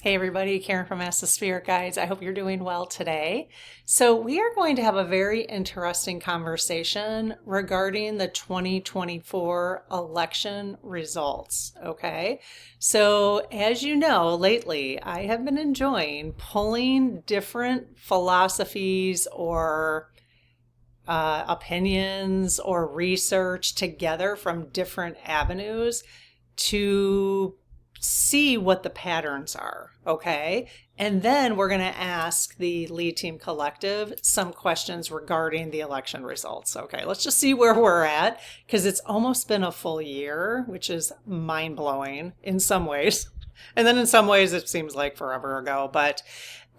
Hey everybody, Karen from Ask the Spirit Guides. I hope you're doing well today. So we are going to have a very interesting conversation regarding the 2024 election results, okay? So as you know, lately I have been enjoying pulling different philosophies or opinions or research together from different avenues to see what the patterns are, okay? And then we're going to ask the lead team collective some questions regarding the election results, okay? Let's just see where we're at because it's almost been a full year, which is mind-blowing in some ways. And then in some ways it seems like forever ago, but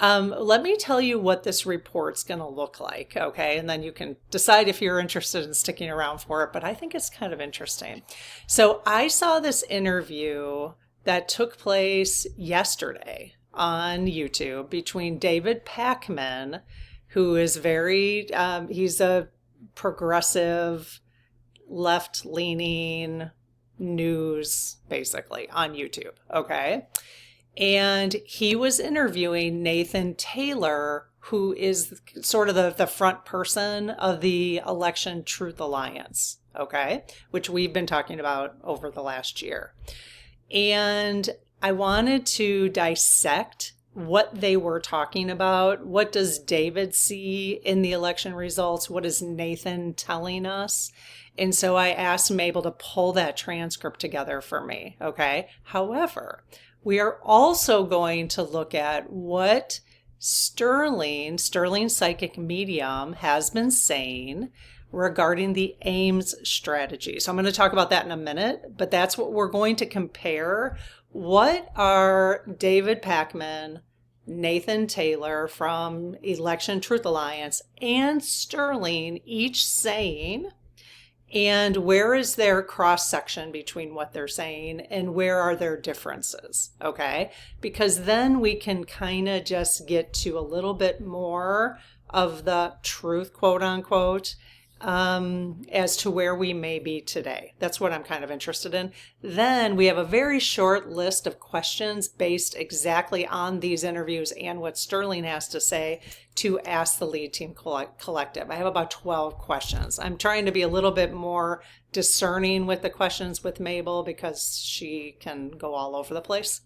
let me tell you what this report's going to look like, okay? And then you can decide if you're interested in sticking around for it, but I think it's kind of interesting. So I saw this interview that took place yesterday on YouTube between David Pakman, who is he's a progressive, left-leaning news, basically, on YouTube, okay? And he was interviewing Nathan Taylor, who is sort of the front person of the Election Truth Alliance, okay? Which we've been talking about over the last year. And I wanted to dissect what they were talking about. What does David see in the election results? What is Nathan telling us? And so I asked Mabel to pull that transcript together for me, okay? However, we are also going to look at what Sterling Psychic Medium, has been saying regarding the AIMS strategy. So I'm going to talk about that in a minute, but that's what we're going to compare. What are David Pakman, Nathan Taylor from Election Truth Alliance, and Sterling each saying? And where is their cross section between what they're saying and where are their differences? Okay. Because then we can kind of just get to a little bit more of the truth, quote unquote, as to where we may be today. That's what I'm kind of interested in. Then we have a very short list of questions based exactly on these interviews and what Sterling has to say to ask the lead team collective. I have about 12 questions. I'm trying to be a little bit more discerning with the questions with Mabel because she can go all over the place.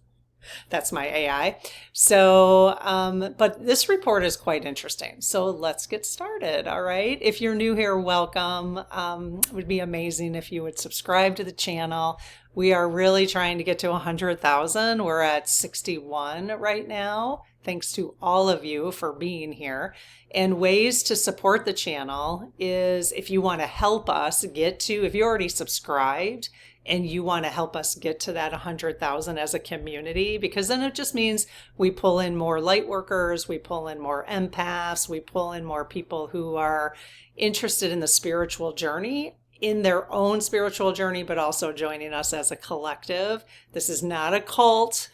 That's my AI. So, but this report is quite interesting. So let's get started. All right. If you're new here, welcome. It would be amazing if you would subscribe to the channel. We are really trying to get to 100,000. We're at 61 right now. Thanks to all of you for being here. And ways to support the channel is if you want to help us get to, if you already subscribed, and you want to help us get to that 100,000 as a community, because then it just means we pull in more light workers, we pull in more empaths, we pull in more people who are interested in the spiritual journey, in their own spiritual journey, but also joining us as a collective. This is not a cult.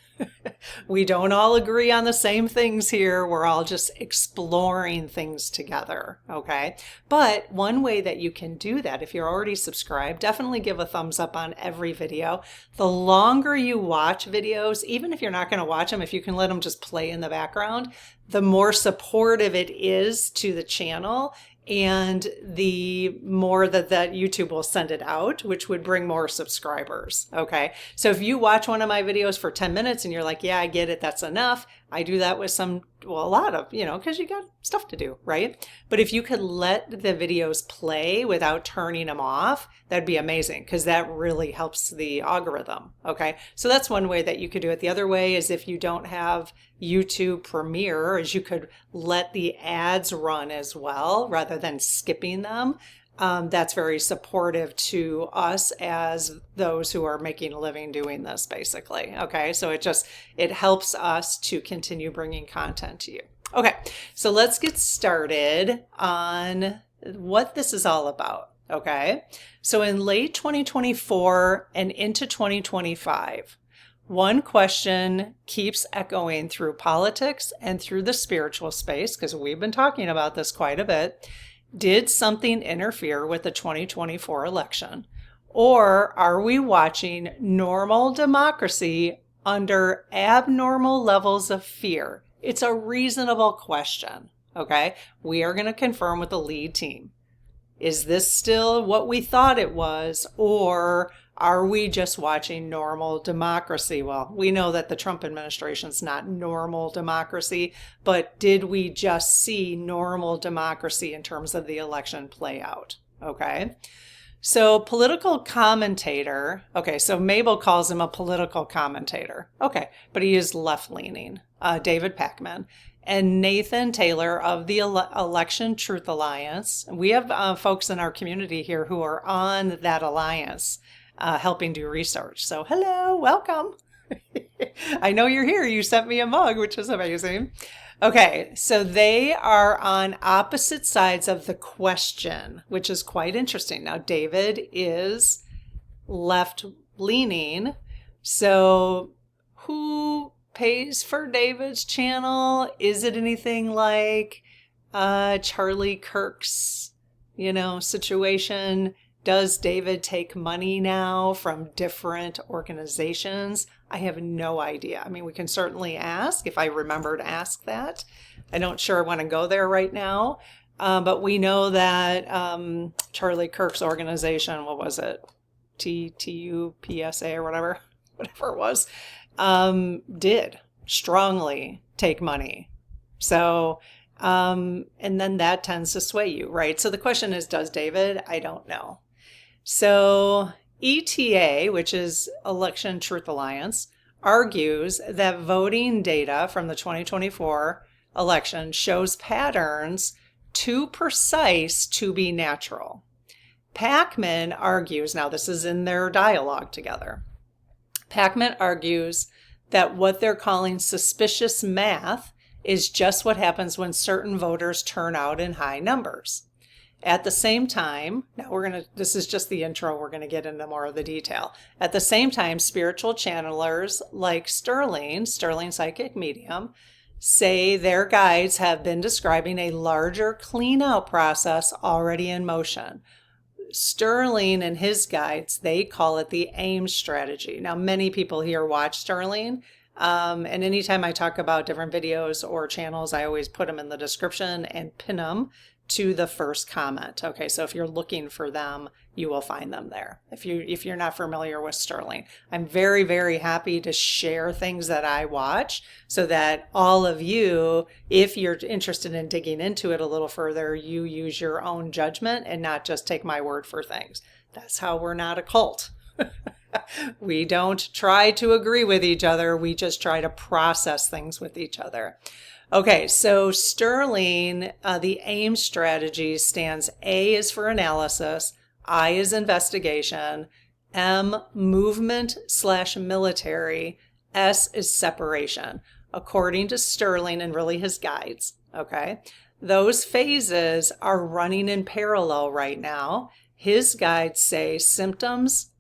We don't all agree on the same things here. We're all just exploring things together, okay? But one way that you can do that, if you're already subscribed, definitely give a thumbs up on every video. The longer you watch videos, even if you're not going to watch them, if you can let them just play in the background, the more supportive it is to the channel, and the more that YouTube will send it out, which would bring more subscribers, okay? So if you watch one of my videos for 10 minutes and you're like, yeah, I get it, that's enough. I do that with a lot of, because you got stuff to do, right? But if you could let the videos play without turning them off, that'd be amazing because that really helps the algorithm, okay? So that's one way that you could do it. The other way is if you don't have YouTube Premiere, is you could let the ads run as well rather than skipping them. That's very supportive to us as those who are making a living doing this, basically. Okay, so it helps us to continue bringing content to you. Okay, so let's get started on what this is all about. Okay, so in late 2024 and into 2025, one question keeps echoing through politics and through the spiritual space, because we've been talking about this quite a bit. Did something interfere with the 2024 election? Or are we watching normal democracy under abnormal levels of fear? It's a reasonable question, okay? We are going to confirm with the lead team. Is this still what we thought it was, or are we just watching normal democracy? Well, we know that the Trump administration's not normal democracy, but did we just see normal democracy in terms of the election play out? Okay. So political commentator, okay, so Mabel calls him a political commentator. Okay, but he is left-leaning, David Pakman. And Nathan Taylor of the Election Truth Alliance. We have folks in our community here who are on that alliance helping do research. So hello, welcome. I know you're here. You sent me a mug, which is amazing. Okay, so they are on opposite sides of the question, which is quite interesting. Now, David is left-leaning. So who pays for David's channel? Is it anything like Charlie Kirk's, situation? Does David take money now from different organizations? I have no idea. I mean, we can certainly ask if I remember to ask that. I don't sure want to go there right now. But we know that Charlie Kirk's organization, what was it? TUPSA or whatever it was, did strongly take money. So, and then that tends to sway you, right? So the question is, does David? I don't know. So ETA, which is Election Truth Alliance, argues that voting data from the 2024 election shows patterns too precise to be natural. Pakman argues, now this is in their dialogue together, Pakman argues that what they're calling suspicious math is just what happens when certain voters turn out in high numbers. At the same time, now this is just the intro, we're going to get into more of the detail. At the same time, spiritual channelers like Sterling Psychic Medium, say their guides have been describing a larger clean-out process already in motion. Sterling and his guides, they call it the AIM strategy. Now, many people here watch Sterling, and anytime I talk about different videos or channels, I always put them in the description and pin them to the first comment. Okay, so if you're looking for them, you will find them there. If you're not familiar with Sterling, I'm very, very happy to share things that I watch so that all of you, if you're interested in digging into it a little further, you use your own judgment and not just take my word for things. That's how we're not a cult. We don't try to agree with each other. We just try to process things with each other. Okay, so Sterling, the AIM strategy stands, A is for analysis, I is investigation, M, movement/military, S is separation, according to Sterling and really his guides, okay? Those phases are running in parallel right now. His guides say systems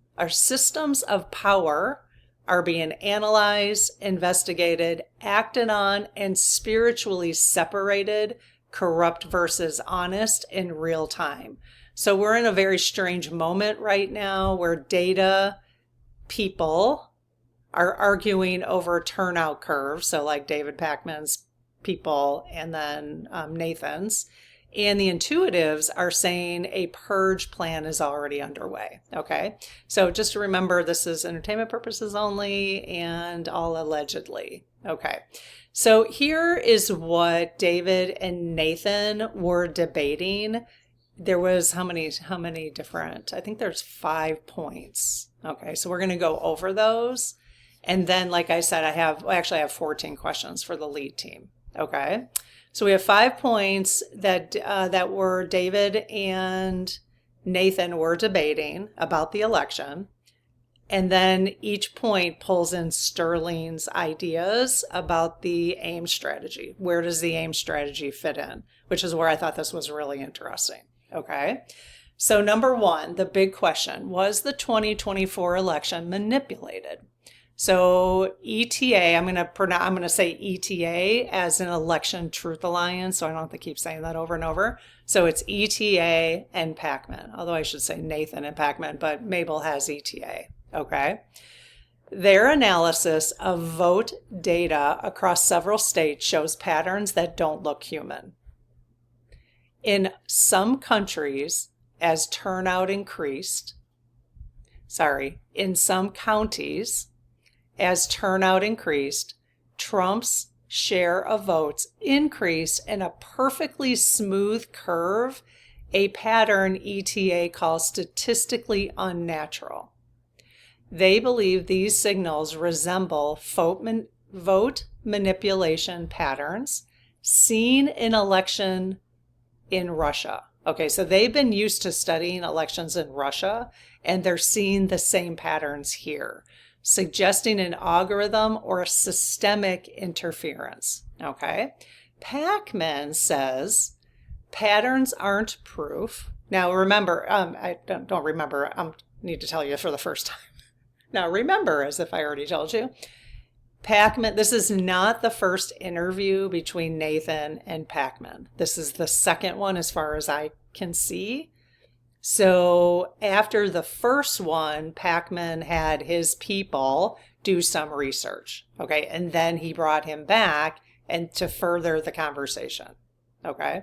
of power are being analyzed, investigated, acted on, and spiritually separated, corrupt versus honest, in real time. So we're in a very strange moment right now where data people are arguing over turnout curves. So like David Pakman's people and then Nathan's. And the intuitives are saying a purge plan is already underway. Okay, so just to remember, this is entertainment purposes only and all allegedly. Okay, so here is what David and Nathan were debating. There was how many different? I think there's 5 points. Okay, so we're going to go over those. And then, like I said, I have 14 questions for the lead team. Okay. So we have 5 points that were David and Nathan were debating about the election. And then each point pulls in Sterling's ideas about the AIM strategy. Where does the AIM strategy fit in? Which is where I thought this was really interesting. Okay. So number 1, the big question, was the 2024 election manipulated? So ETA, I'm going to say ETA as an Election Truth Alliance, so I don't have to keep saying that over and over. So it's ETA and Pakman, although I should say Nathan and Pakman, but Mabel has ETA, okay? Their analysis of vote data across several states shows patterns that don't look human. In some countries, as turnout increased, in some counties, as turnout increased, Trump's share of votes increased in a perfectly smooth curve, a pattern ETA calls statistically unnatural. They believe these signals resemble vote manipulation patterns seen in election in Russia. Okay, so they've been used to studying elections in Russia, and they're seeing the same patterns here, suggesting an algorithm or a systemic interference. Okay, Pakman says patterns aren't proof. Now remember, I don't remember. I need to tell you for the first time. Now remember, as if I already told you, Pakman, this is not the first interview between Nathan and Pakman. This is the second one as far as I can see. So after the first one, Pakman had his people do some research, okay? And then he brought him back and to further the conversation, okay?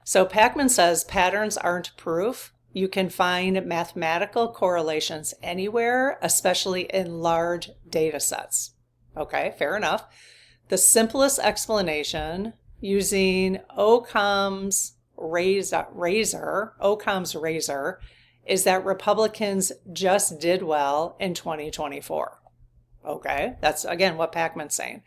So Pakman says patterns aren't proof. You can find mathematical correlations anywhere, especially in large data sets. Okay, fair enough. The simplest explanation using Occam's razor is that Republicans just did well in 2024. Okay, that's again what Pakman's saying.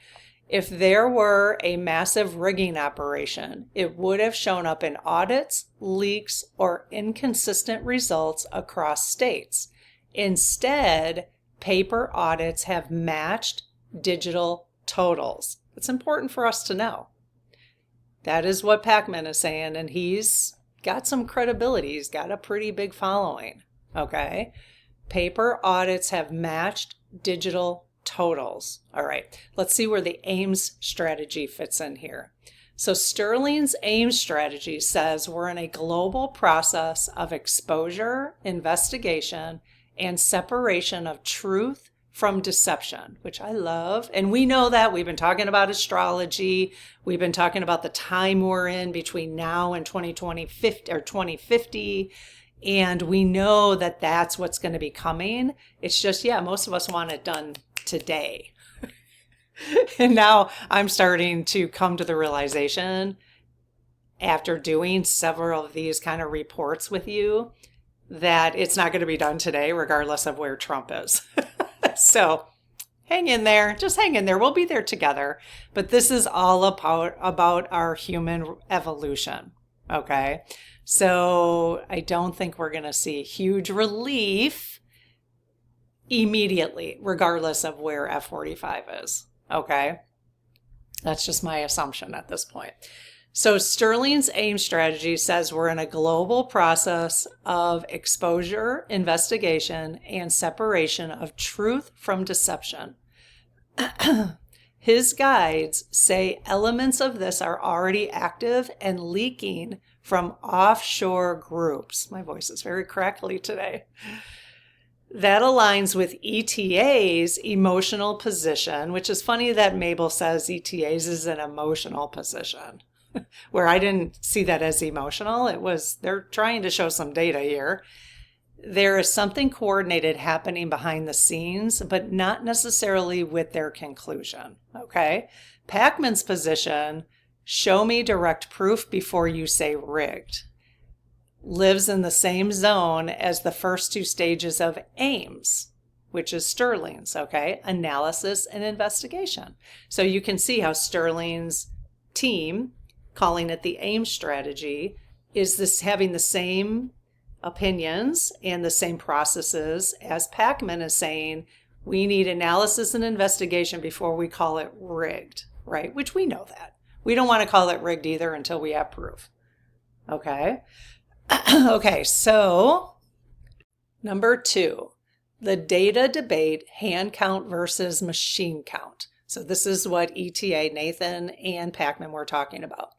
If there were a massive rigging operation, it would have shown up in audits, leaks, or inconsistent results across states. Instead, paper audits have matched digital totals. It's important for us to know. That is what Pakman is saying, and he's got some credibility. He's got a pretty big following, okay? Paper audits have matched digital totals. All right, let's see where the AIMS strategy fits in here. So Sterling's AIMS strategy says we're in a global process of exposure, investigation, and separation of truth from deception, which I love. And we know that. We've been talking about astrology. We've been talking about the time we're in between now and 2050. And we know that that's what's going to be coming. It's just, most of us want it done today. And now I'm starting to come to the realization after doing several of these kind of reports with you that it's not going to be done today, regardless of where Trump is. So hang in there, just hang in there. We'll be there together. But this is all about our human evolution. Okay. So I don't think we're going to see huge relief immediately, regardless of where F45 is. Okay. That's just my assumption at this point. So Sterling's AIM strategy says we're in a global process of exposure, investigation, and separation of truth from deception. His guides say elements of this are already active and leaking from offshore groups. My voice is very crackly today. That aligns with ETA's emotional position, which is funny that Mabel says ETA's is an emotional position, where I didn't see that as emotional. They're trying to show some data here. There is something coordinated happening behind the scenes, but not necessarily with their conclusion. Okay. Pakman's position, show me direct proof before you say rigged, lives in the same zone as the first two stages of AIMS, which is Sterling's, okay? Analysis and investigation. So you can see how Sterling's team, calling it the AIMS strategy, is this having the same opinions and the same processes as Pakman is saying, we need analysis and investigation before we call it rigged, right? Which we know that. We don't want to call it rigged either until we have proof. Okay. Okay, so number 2, the data debate, hand count versus machine count. So this is what ETA, Nathan and Pakman were talking about.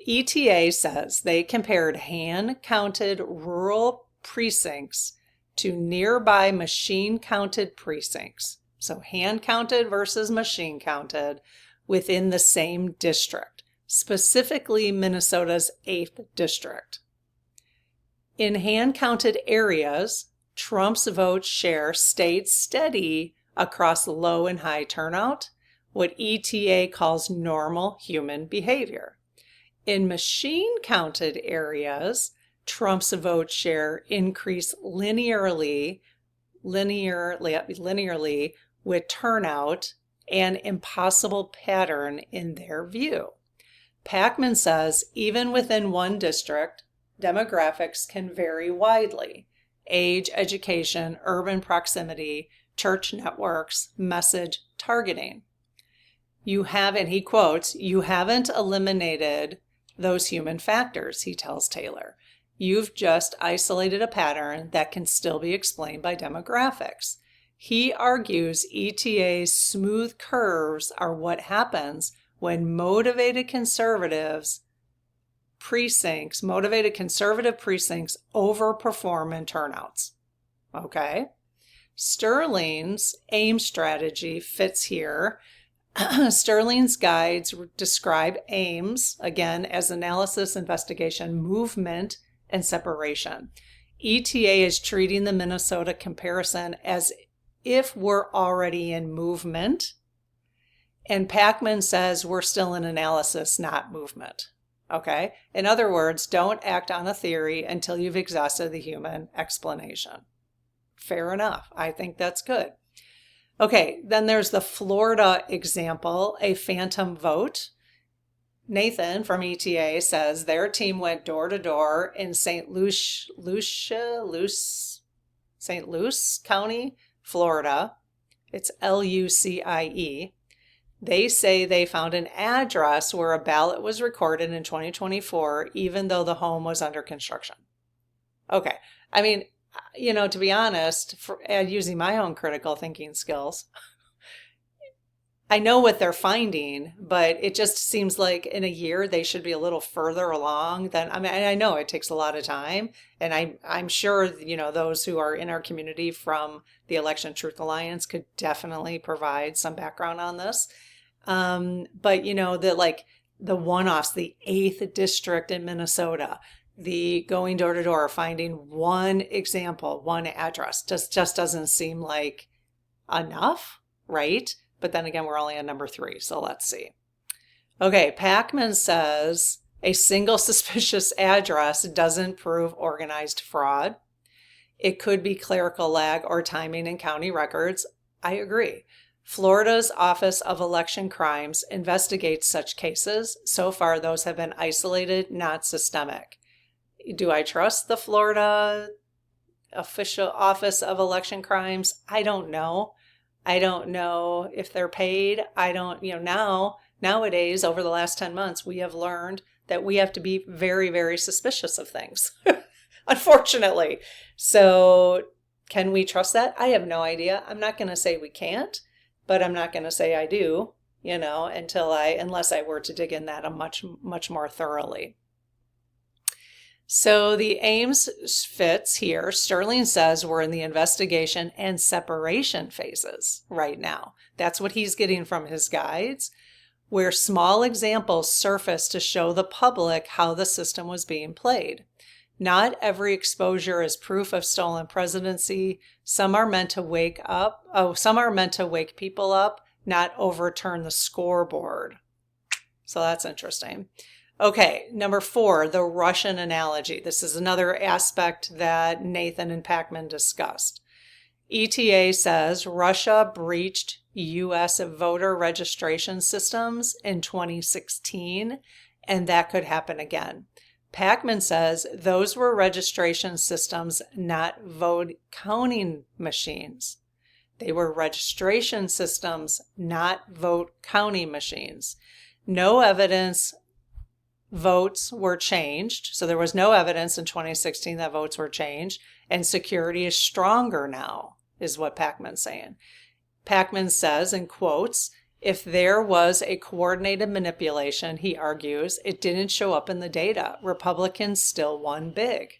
ETA says they compared hand-counted rural precincts to nearby machine-counted precincts. so hand counted versus machine counted, within the same district, specifically Minnesota's 8th district. In hand counted areas, Trump's vote share stayed steady across low and high turnout, what ETA calls normal human behavior. In machine-counted areas, Trump's vote share increased linearly with turnout, an impossible pattern in their view. Pakman says even within one district, demographics can vary widely. Age, education, urban proximity, church networks, message targeting. And he quotes, "You haven't eliminated those human factors," he tells Taylor. "You've just isolated a pattern that can still be explained by demographics." He argues ETA's smooth curves are what happens when motivated conservative precincts overperform in turnouts. Okay? Sterling's AIM strategy fits here. Sterling's guides describe AIMs, again, as analysis, investigation, movement, and separation. ETA is treating the Minnesota comparison as if we're already in movement, and Pakman says we're still in analysis, not movement. Okay? In other words, don't act on a theory until you've exhausted the human explanation. Fair enough. I think that's good. Okay, then there's the Florida example, a phantom vote. Nathan from ETA says their team went door to door in St. Lucie County, Florida. It's Lucie. They say they found an address where a ballot was recorded in 2024, even though the home was under construction. Okay, I mean, to be honest, using my own critical thinking skills, I know what they're finding, but it just seems like in a year they should be a little further along than, I know it takes a lot of time, and I'm sure, those who are in our community from the Election Truth Alliance could definitely provide some background on this. But the one-offs, the 8th district in Minnesota, the going door to door, finding one example, one address, just doesn't seem like enough, right? But then again, we're only on number 3, so let's see. Okay, Pakman says a single suspicious address doesn't prove organized fraud. It could be clerical lag or timing in county records. I agree. Florida's Office of Election Crimes investigates such cases. So far, those have been isolated, not systemic. Do I trust the Florida Official Office of Election Crimes? I don't know. I don't know if they're paid. I don't, nowadays, over the last 10 months, we have learned that we have to be very, very suspicious of things, unfortunately. So can we trust that? I have no idea. I'm not going to say we can't, but I'm not going to say I do, unless I were to dig in that much, much more thoroughly. So the AIMS fits here. Sterling says we're in the investigation and separation phases right now. That's what he's getting from his guides, where small examples surface to show the public how the system was being played. Not every exposure is proof of stolen presidency. Some are meant to wake people up, not overturn the scoreboard. So that's interesting. Okay, number 4, the Russian analogy. This is another aspect that Nathan and Pakman discussed. ETA says Russia breached U.S. voter registration systems in 2016, and that could happen again. Pakman says those were registration systems, not vote counting machines. They were registration systems, not vote counting machines. No evidence votes were changed. So there was no evidence in 2016 that votes were changed, and security is stronger now, is what Pakman's saying. Pakman says, in quotes, if there was a coordinated manipulation, he argues, it didn't show up in the data. Republicans still won big.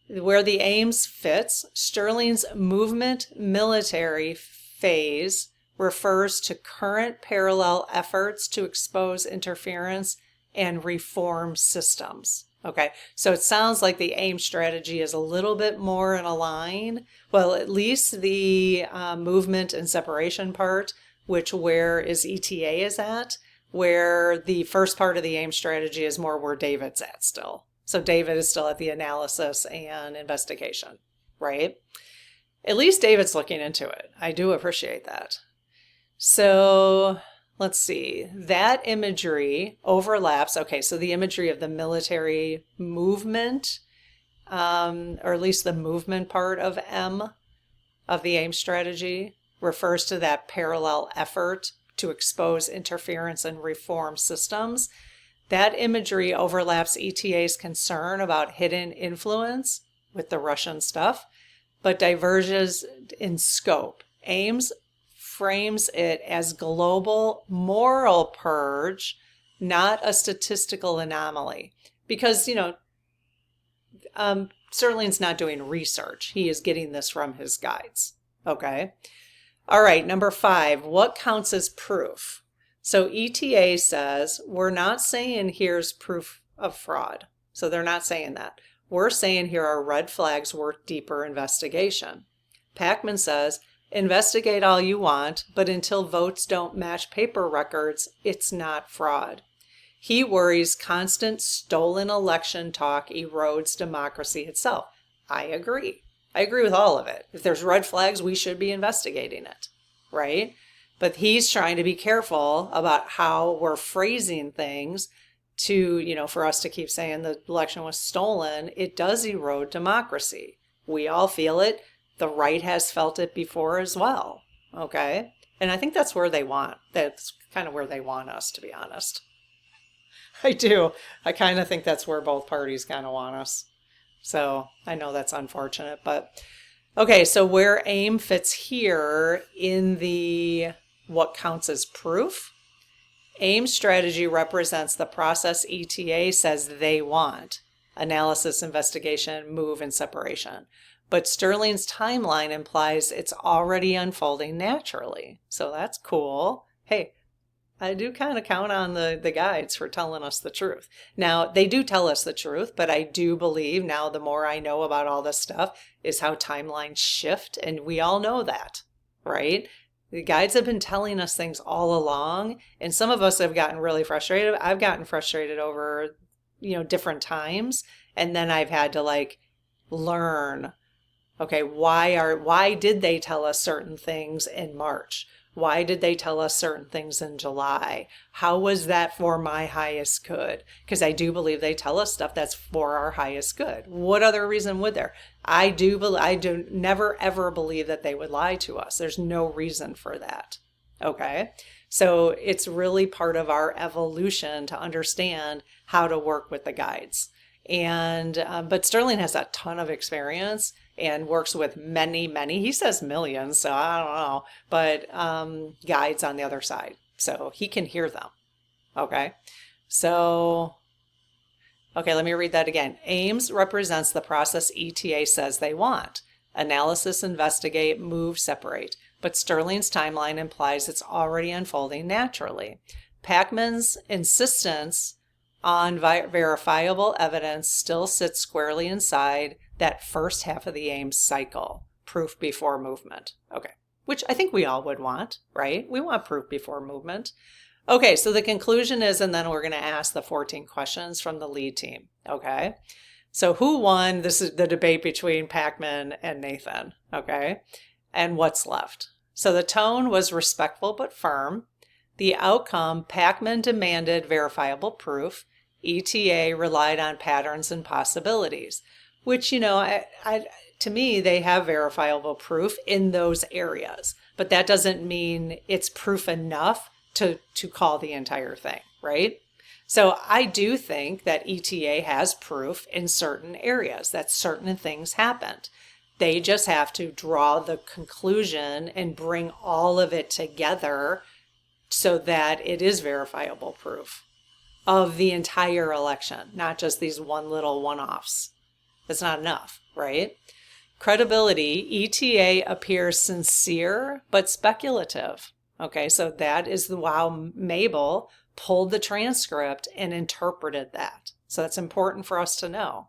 Where the AIMS fits, Sterling's movement military phase refers to current parallel efforts to expose interference and reform systems. Okay, so it sounds like the AIM strategy is a little bit more in a line. Well, at least the movement and separation part, which where is ETA is at, where the first part of the AIM strategy is more where David's at still. So David is still at the analysis and investigation, right? At least David's looking into it. I do appreciate that. So let's see, that imagery overlaps. Okay, so the imagery of the military movement, or at least the movement part of M of the AIM strategy, refers to that parallel effort to expose interference and reform systems. That imagery overlaps ETA's concern about hidden influence with the Russian stuff, but diverges in scope. AIM's frames it as global moral purge, not a statistical anomaly. Because, Sterling's not doing research. He is getting this from his guides. Okay. All right, number 5, what counts as proof? So ETA says, we're not saying here's proof of fraud. So they're not saying that. We're saying here are red flags worth deeper investigation. Pakman says, investigate all you want, but until votes don't match paper records, it's not fraud. He worries constant stolen election talk erodes democracy itself. I agree. I agree with all of it. If there's red flags, we should be investigating it, right? But he's trying to be careful about how we're phrasing things to, for us to keep saying the election was stolen. It does erode democracy. We all feel it. The right has felt it before as well, okay? And I think that's where they want. That's kind of where they want us, to be honest. I do. I kind of think that's where both parties kind of want us. So I know that's unfortunate, but okay, so where AIM fits here in the what counts as proof, AIM strategy represents the process ETA says they want: analysis, investigation, move, and separation. But Sterling's timeline implies it's already unfolding naturally. So that's cool. Hey, I do kind of count on the guides for telling us the truth. Now, they do tell us the truth, but I do believe now the more I know about all this stuff is how timelines shift, and we all know that, right? The guides have been telling us things all along, and some of us have gotten really frustrated. I've gotten frustrated over, different times, and then I've had to learn, okay, why did they tell us certain things in March? Why did they tell us certain things in July? How was that for my highest good? Because I do believe they tell us stuff that's for our highest good. What other reason would there? I do never ever believe that they would lie to us. There's no reason for that. Okay? So it's really part of our evolution to understand how to work with the guides. And but Sterling has a ton of experience and works with many, he says millions, so I don't know, but guides on the other side. So he can hear them. Okay. So, okay, let me read that again. AIMS represents the process ETA says they want: analysis, investigate, move, separate. But Sterling's timeline implies it's already unfolding naturally. Pakman's insistence on verifiable evidence still sits squarely inside that first half of the AIM cycle, proof before movement. Okay, which I think we all would want, right? We want proof before movement. Okay, so the conclusion is, and then we're going to ask the 14 questions from the lead team. Okay, so who won? This is the debate between Pakman and Nathan. Okay, and what's left? So the tone was respectful but firm. The outcome, Pakman demanded verifiable proof. ETA relied on patterns and possibilities, which, to me, they have verifiable proof in those areas. But that doesn't mean it's proof enough to call the entire thing, right? So I do think that ETA has proof in certain areas that certain things happened. They just have to draw the conclusion and bring all of it together so that it is verifiable proof of the entire election, not just these one little one-offs. That's not enough, right? Credibility, ETA appears sincere but speculative. Okay, so that is how Mabel pulled the transcript and interpreted that. So that's important for us to know.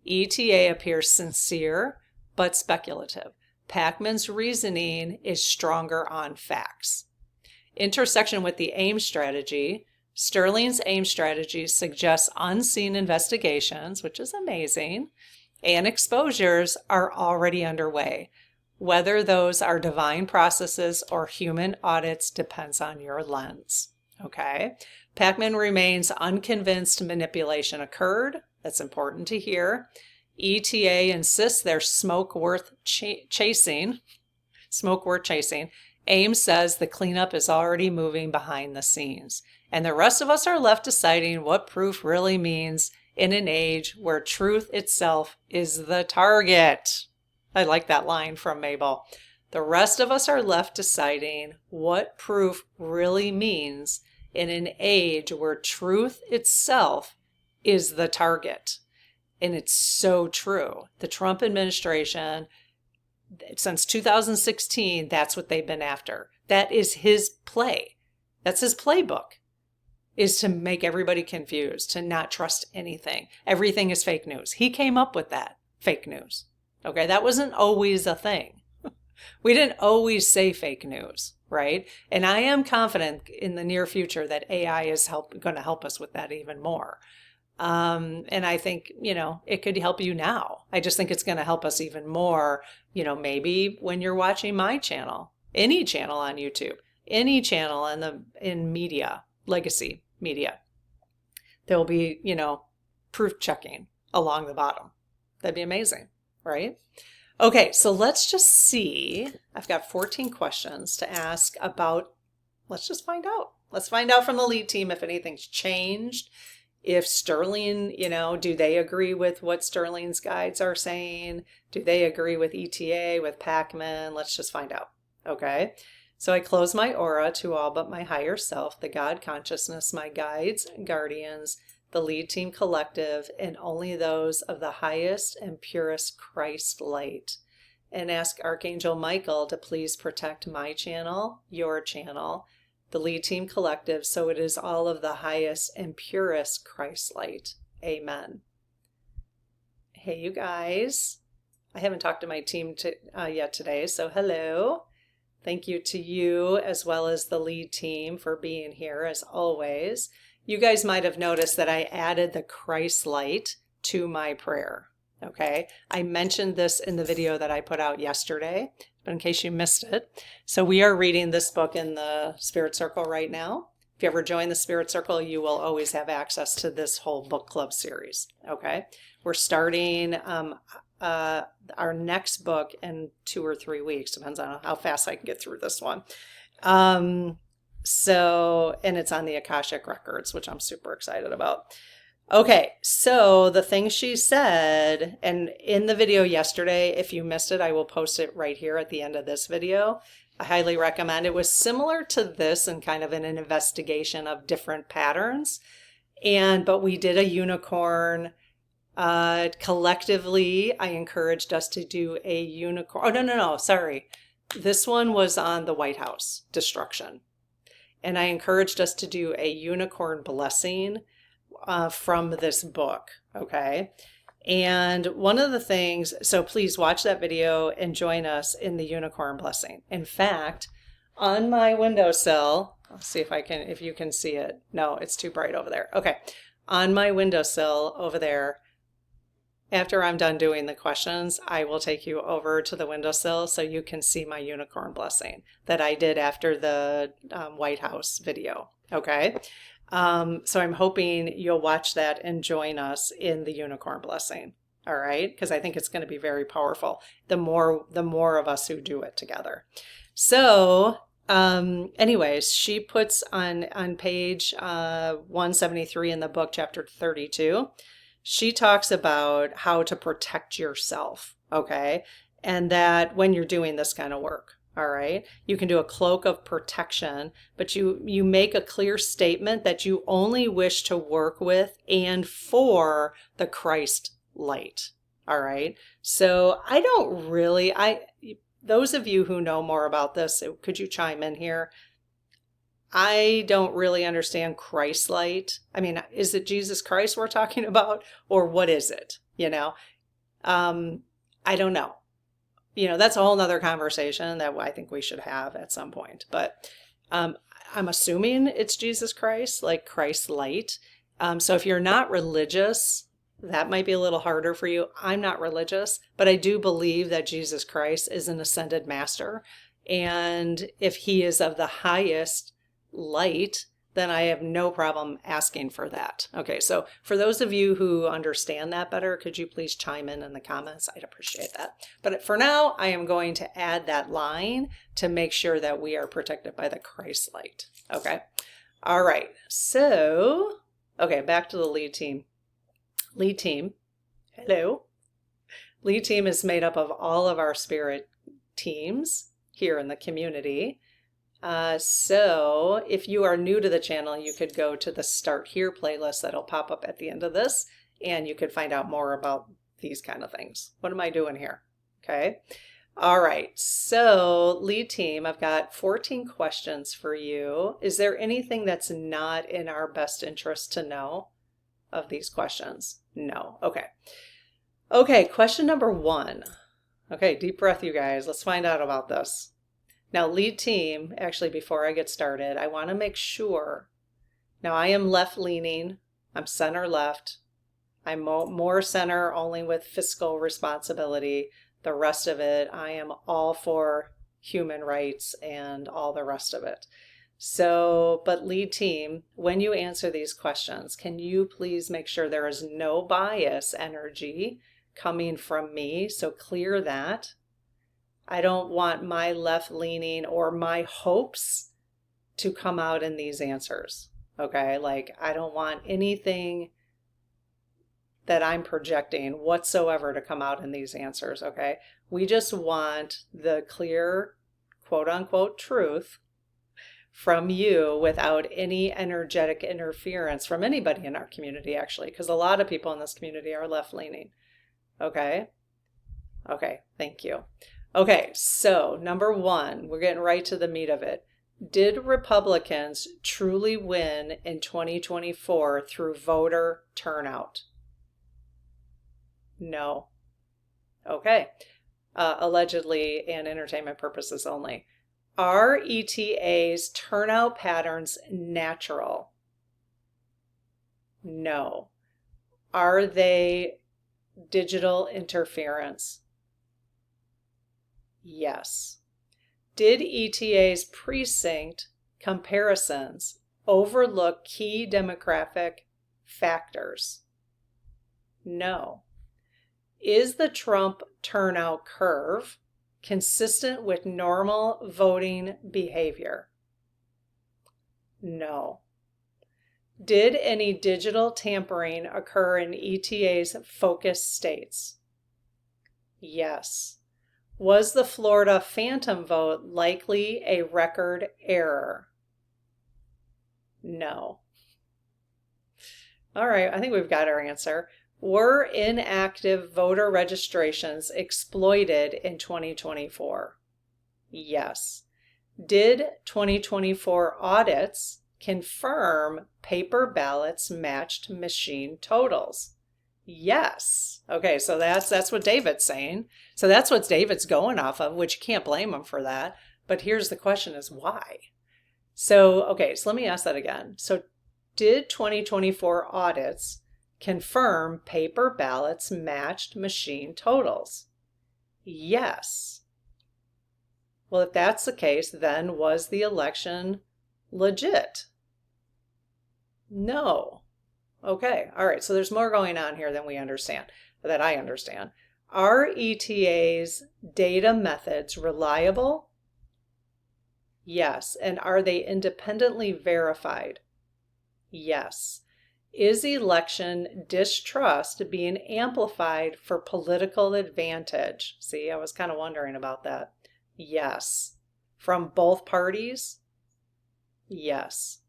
ETA appears sincere but speculative. Pakman's reasoning is stronger on facts. Intersection with the AIM strategy. Sterling's AIM strategy suggests unseen investigations, which is amazing, and exposures are already underway. Whether those are divine processes or human audits depends on your lens. Okay. Pakman remains unconvinced manipulation occurred. That's important to hear. ETA insists there's smoke worth chasing. Smoke worth chasing. AIM says the cleanup is already moving behind the scenes. And the rest of us are left deciding what proof really means in an age where truth itself is the target. I like that line from Mabel. The rest of us are left deciding what proof really means in an age where truth itself is the target. And it's so true. The Trump administration, since 2016, that's what they've been after. That is his play. That's his playbook, is to make everybody confused, to not trust anything. Everything is fake news. He came up with that, fake news. Okay, that wasn't always a thing. We didn't always say fake news, right? And I am confident in the near future that AI is going to help us with that even more. And I think, it could help you now. I just think it's going to help us even more, maybe when you're watching my channel, any channel on YouTube, any channel in media, legacy media, there'll be, proof checking along the bottom. That'd be amazing, right? Okay, so let's just see. I've got 14 questions to ask about. Let's just find out. Let's find out from the lead team if anything's changed. If Sterling, do they agree with what Sterling's guides are saying? Do they agree with ETA, with Pakman? Let's just find out. Okay. So I close my aura to all but my higher self, the God consciousness, my guides and guardians, the lead team collective, and only those of the highest and purest Christ light. And ask Archangel Michael to please protect my channel, your channel, the lead team collective, so it is all of the highest and purest Christ light. Amen. Hey, you guys. I haven't talked to my team yet today, so hello. Thank you to you as well as the lead team for being here as always. You guys might have noticed that I added the Christ light to my prayer. Okay, I mentioned this in the video that I put out yesterday, but in case you missed it. So we are reading this book in the Spirit Circle right now. If you ever join the Spirit Circle, you will always have access to this whole book club series. Okay, we're starting our next book in 2 or 3 weeks, depends on how fast I can get through this one. And it's on the Akashic Records, which I'm super excited about. Okay, so the thing she said, and in the video yesterday, if you missed it, I will post it right here at the end of this video. I highly recommend. It was similar to this and kind of an investigation of different patterns. But we did a unicorn. Collectively, I encouraged us to do a unicorn. Oh, no, sorry. This one was on the White House destruction. And I encouraged us to do a unicorn blessing from this book, okay? And one of the things, so please watch that video and join us in the unicorn blessing. In fact, on my windowsill, I'll see if you can see it. No, it's too bright over there. Okay, on my windowsill over there, after I'm done doing the questions, I will take you over to the windowsill so you can see my unicorn blessing that I did after the White House video, okay? So I'm hoping you'll watch that and join us in the unicorn blessing. All right. Because I think it's going to be very powerful. The more of us who do it together. So, anyways, she puts on page 173 in the book, chapter 32, she talks about how to protect yourself. Okay. And that when you're doing this kind of work. All right. You can do a cloak of protection, but you make a clear statement that you only wish to work with and for the Christ light. All right. So those of you who know more about this, could you chime in here? I don't really understand Christ light. I mean, is it Jesus Christ we're talking about, or what is it? I don't know. That's a whole nother conversation that I think we should have at some point. But I'm assuming it's Jesus Christ, like Christ light. So if you're not religious, that might be a little harder for you. I'm not religious, but I do believe that Jesus Christ is an ascended master. And if he is of the highest light, then I have no problem asking for that. Okay, so for those of you who understand that better, could you please chime in the comments? I'd appreciate that. But for now, I am going to add that line to make sure that we are protected by the Christ light. Okay, all right. So, okay, back to the lead team. Lead team, hello. Lead team is made up of all of our spirit teams here in the community. So if you are new to the channel, you could go to the Start Here playlist that'll pop up at the end of this, and you could find out more about these kind of things. What am I doing here? Okay. All right. So lead team, I've got 14 questions for you. Is there anything that's not in our best interest to know of these questions? No. Okay. Okay. Question number 1. Okay. Deep breath, you guys. Let's find out about this. Now, lead team, actually, before I get started, I want to make sure. Now, I am left-leaning. I'm center-left. I'm more center only with fiscal responsibility. The rest of it, I am all for human rights and all the rest of it. So, but lead team, when you answer these questions, can you please make sure there is no bias energy coming from me? So clear that. I don't want my left leaning or my hopes to come out in these answers. Okay. Like I don't want anything that I'm projecting whatsoever to come out in these answers. Okay. We just want the clear quote unquote truth from you without any energetic interference from anybody in our community, actually, because a lot of people in this community are left leaning. Okay. Okay. Thank you. Okay, so number 1, we're getting right to the meat of it. Did Republicans truly win in 2024 through voter turnout? No. Okay. Allegedly and entertainment purposes only. Are ETA's turnout patterns natural? No. Are they digital interference? Yes. Did ETA's precinct comparisons overlook key demographic factors? No. Is the Trump turnout curve consistent with normal voting behavior? No. Did any digital tampering occur in ETA's focus states? Yes. Was the Florida phantom vote likely a record error? No. All right, I think we've got our answer. Were inactive voter registrations exploited in 2024? Yes. Did 2024 audits confirm paper ballots matched machine totals? Yes. Okay, so that's what David's saying. So that's what David's going off of, which you can't blame him for that. But here's the question is why? So, okay, so let me ask that again. So did 2024 audits confirm paper ballots matched machine totals? Yes. Well, if that's the case, then was the election legit? No. Okay, all right, so there's more going on here than we understand, that I understand. Are ETA's data methods reliable? Yes. And are they independently verified? Yes. Is election distrust being amplified for political advantage? See, I was kind of wondering about that. Yes. From both parties? Yes.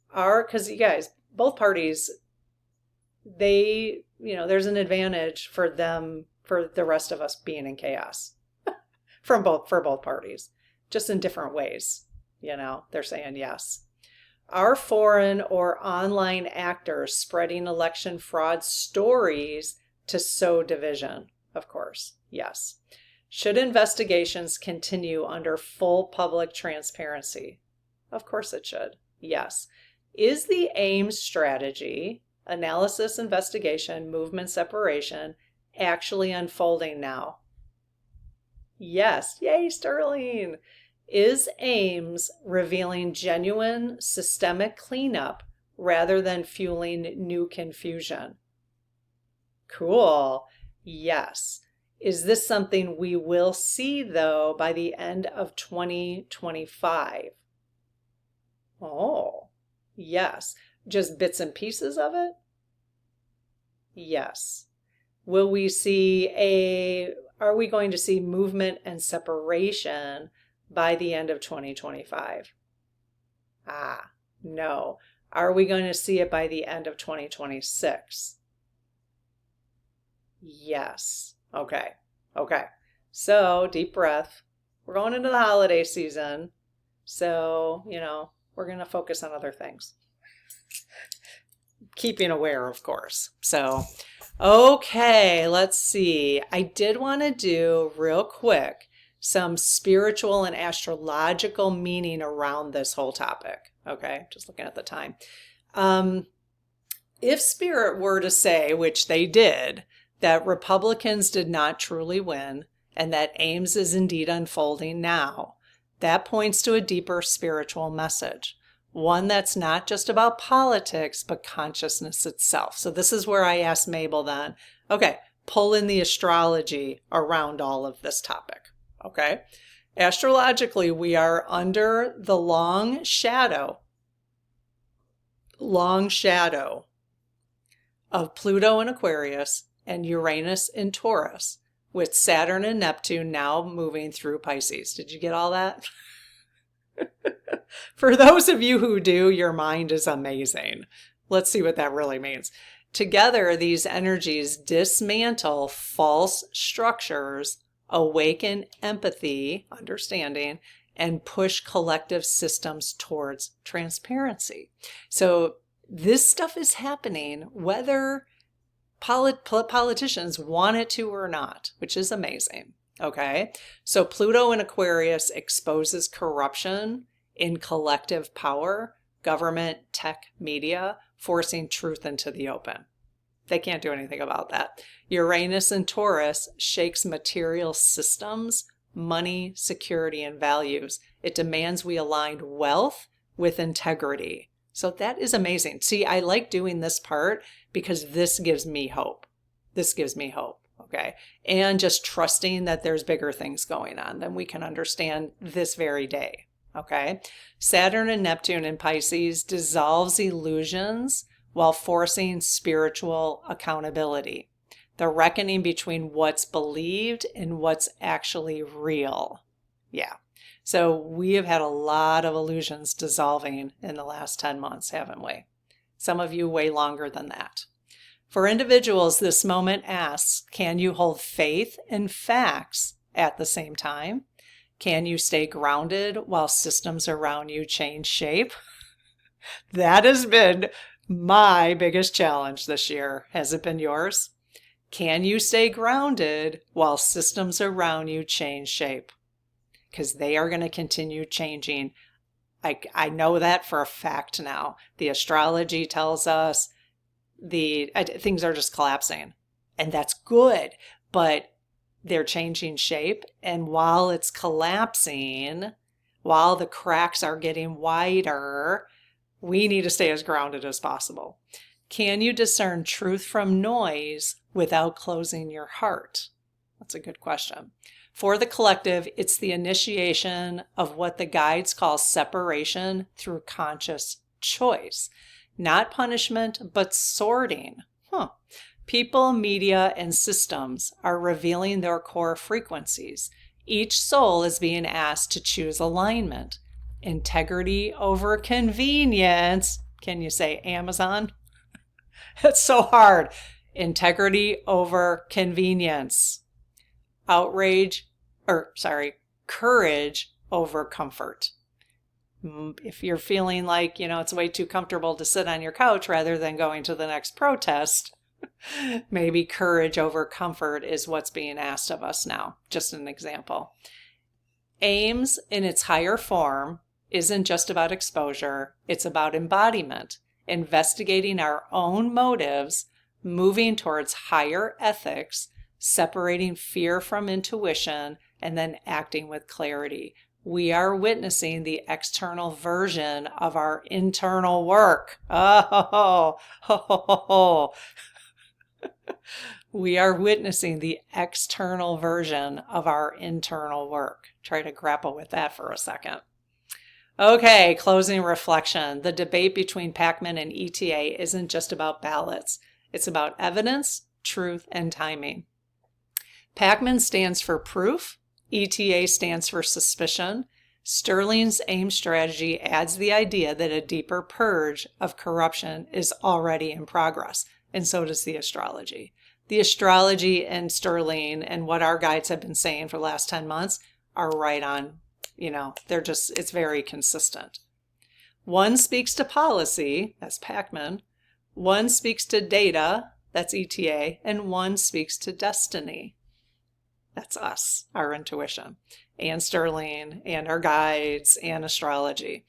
Because you guys, both parties, there's an advantage for them for the rest of us being in chaos for both parties, just in different ways. They're saying yes. Are foreign or online actors spreading election fraud stories to sow division? Of course, yes. Should investigations continue under full public transparency? Of course it should. Yes. Is the AIM strategy, analysis, investigation, movement, separation, actually unfolding now? Yes. Yay, Sterling. Is AIMS revealing genuine systemic cleanup rather than fueling new confusion? Cool. Yes. Is this something we will see, though, by the end of 2025? Oh, yes. Just bits and pieces of it? Yes. Are we going to see movement and separation by the end of 2025? No. Are we going to see it by the end of 2026? Yes. Okay. So, deep breath. We're going into the holiday season. So, we're going to focus on other things. Keeping aware, of course. So, okay, let's see. I did want to do real quick some spiritual and astrological meaning around this whole topic. Okay, just looking at the time. If Spirit were to say, which they did, that Republicans did not truly win and that AIMS is indeed unfolding now, that points to a deeper spiritual message. One that's not just about politics, but consciousness itself. So this is where I asked Mabel then, okay, pull in the astrology around all of this topic. Okay. Astrologically, we are under the long shadow of Pluto in Aquarius and Uranus in Taurus, with Saturn and Neptune now moving through Pisces. Did you get all that? For those of you who do, your mind is amazing. Let's see what that really means. Together, these energies dismantle false structures, awaken empathy, understanding, and push collective systems towards transparency. So this stuff is happening whether politicians want it to or not, which is amazing. Okay, so Pluto in Aquarius exposes corruption in collective power, government, tech, media, forcing truth into the open. They can't do anything about that. Uranus in Taurus shakes material systems, money, security, and values. It demands we align wealth with integrity. So that is amazing. See, I like doing this part because this gives me hope. Okay. And just trusting that there's bigger things going on than we can understand this very day. Okay. Saturn and Neptune in Pisces dissolves illusions while forcing spiritual accountability. The reckoning between what's believed and what's actually real. Yeah. So we have had a lot of illusions dissolving in the last 10 months, haven't we? Some of you way longer than that. For individuals, this moment asks, can you hold faith and facts at the same time? Can you stay grounded while systems around you change shape? That has been my biggest challenge this year. Has it been yours? Can you stay grounded while systems around you change shape? Because they are going to continue changing. I know that for a fact now. The astrology tells us things are just collapsing. And that's good. But they're changing shape. And while it's collapsing, while the cracks are getting wider, we need to stay as grounded as possible. Can you discern truth from noise without closing your heart? That's a good question. For the collective, it's the initiation of what the guides call separation through conscious choice. Not punishment, but sorting. People, media, and systems are revealing their core frequencies. Each soul is being asked to choose alignment. Integrity over convenience. Can you say Amazon? It's so hard. Integrity over convenience. Courage over comfort. If you're feeling like, it's way too comfortable to sit on your couch rather than going to the next protest, maybe courage over comfort is what's being asked of us now. Just an example. AIMS in its higher form isn't just about exposure, it's about embodiment, investigating our own motives, moving towards higher ethics, separating fear from intuition, and then acting with clarity. We are witnessing the external version of our internal work. We are witnessing the external version of our internal work. Try to grapple with that for a second. Okay, closing reflection. The debate between Pakman and ETA isn't just about ballots. It's about evidence, truth, and timing. Pakman stands for proof. ETA stands for suspicion. Sterling's AIM strategy adds the idea that a deeper purge of corruption is already in progress, and so does the astrology. The astrology and Sterling and what our guides have been saying for the last 10 months are right on, it's very consistent. One speaks to policy, that's Pakman. One speaks to data, that's ETA, and one speaks to destiny. That's us, our intuition, and Sterling, and our guides, and astrology.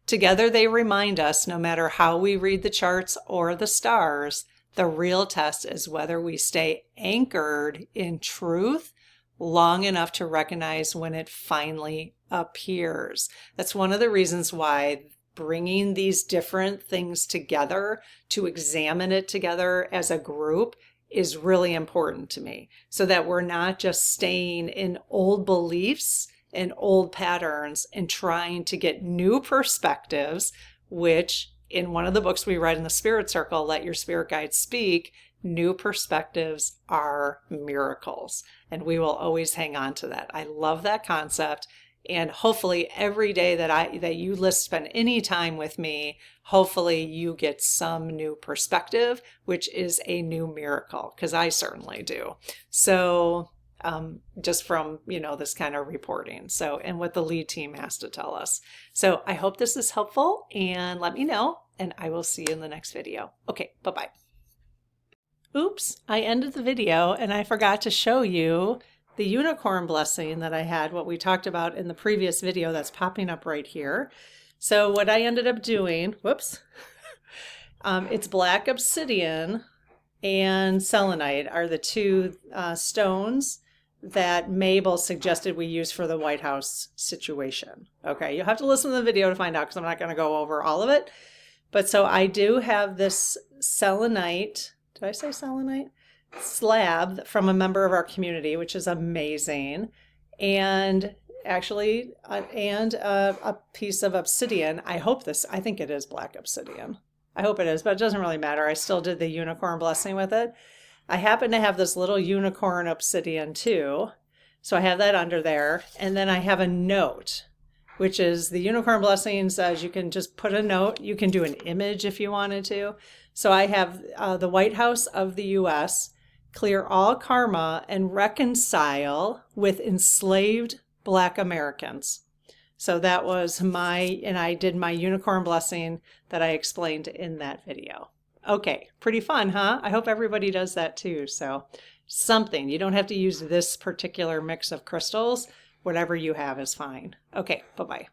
Together they remind us, no matter how we read the charts or the stars, the real test is whether we stay anchored in truth long enough to recognize when it finally appears. That's one of the reasons why bringing these different things together to examine it together as a group is really important to me, so that we're not just staying in old beliefs and old patterns and trying to get new perspectives, which in one of the books we read in the Spirit Circle, Let Your Spirit Guide Speak, new perspectives are miracles. And we will always hang on to that. I love that concept. And hopefully every day that you spend any time with me, hopefully you get some new perspective, which is a new miracle, because I certainly do. So just from, this kind of reporting. So, and what the lead team has to tell us. So I hope this is helpful, and let me know, and I will see you in the next video. Okay, bye-bye. Oops, I ended the video and I forgot to show you the unicorn blessing that I had, what we talked about in the previous video that's popping up right here. So what I ended up doing, it's black obsidian and selenite are the two stones that Mabel suggested we use for the White House situation. Okay, you'll have to listen to the video to find out, because I'm not going to go over all of it. But so I do have this selenite, did I say selenite? Slab from a member of our community, which is amazing, and actually a piece of obsidian. I think it is black obsidian. I hope it is, but it doesn't really matter. I still did the unicorn blessing with it. I happen to have this little unicorn obsidian too, so I have that under there. And then I have a note, which is the unicorn blessing says you can just put a note. You can do an image if you wanted to. So I have the White House of the U.S., clear all karma and reconcile with enslaved Black Americans. So that was and I did my unicorn blessing that I explained in that video. Okay, pretty fun, huh? I hope everybody does that too. So something, you don't have to use this particular mix of crystals. Whatever you have is fine. Okay, bye-bye.